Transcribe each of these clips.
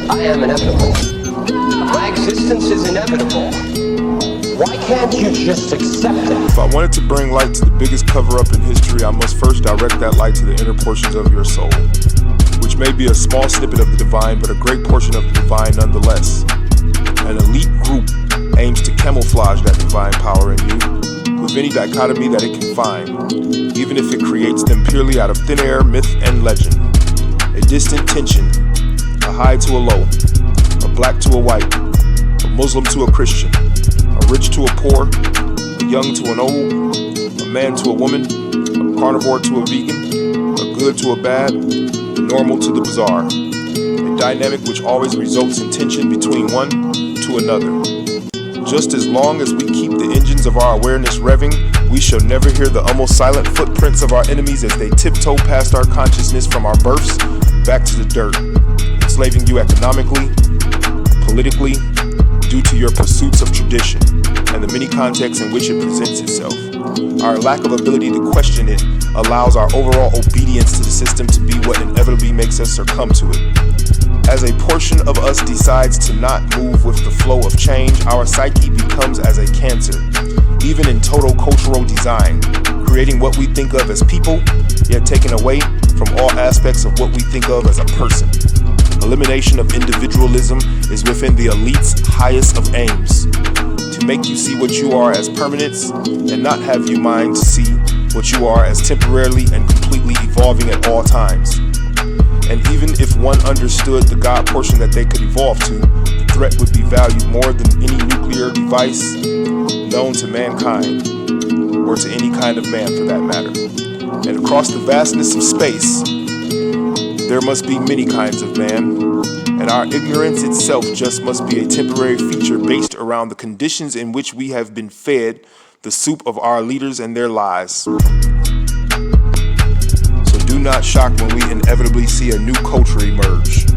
I am inevitable. My existence is inevitable. Why can't you just accept it? If I wanted to bring light to the biggest cover-up in history, I must first direct that light to the inner portions of your soul, which may be a small snippet of the divine, but a great portion of the divine nonetheless. An elite group aims to camouflage that divine power in you with any dichotomy that it can find, even if it creates them purely out of thin air, myth, and legend. A distant tension, a high to a low, a black to a white, a Muslim to a Christian, a rich to a poor, a young to an old, a man to a woman, a carnivore to a vegan, a good to a bad, a normal to the bizarre. A dynamic which always results in tension between one to another. Just as long as we keep the engines of our awareness revving, we shall never hear the almost silent footprints of our enemies as they tiptoe past our consciousness from our births back to the dirt, enslaving you economically, politically, due to your pursuits of tradition and the many contexts in which it presents itself. Our lack of ability to question it allows our overall obedience to the system to be what inevitably makes us succumb to it. As a portion of us decides to not move with the flow of change, our psyche becomes as a cancer, even in total cultural design, creating what we think of as people, yet taken away from all aspects of what we think of as a person. Elimination of individualism is within the elite's highest of aims, to make you see what you are as permanence and not have you mind to see what you are as temporarily and completely evolving at all times. And even if one understood the God portion that they could evolve to, the threat would be valued more than any nuclear device known to mankind, or to any kind of man for that matter. And across the vastness of space, there must be many kinds of man, and our ignorance itself just must be a temporary feature based around the conditions in which we have been fed the soup of our leaders and their lies. Do not shock when we inevitably see a new culture emerge,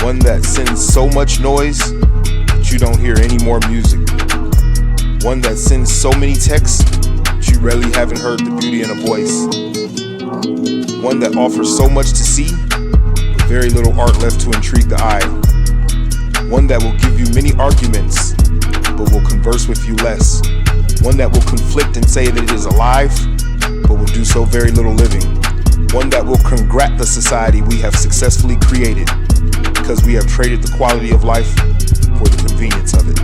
one that sends so much noise that you don't hear any more music, one that sends so many texts that you rarely haven't heard the beauty in a voice, one that offers so much to see but very little art left to intrigue the eye, one that will give you many arguments but will converse with you less, one that will conflict and say that it is alive but will do so very little living. One that will congrat the society we have successfully created because we have traded the quality of life for the convenience of it.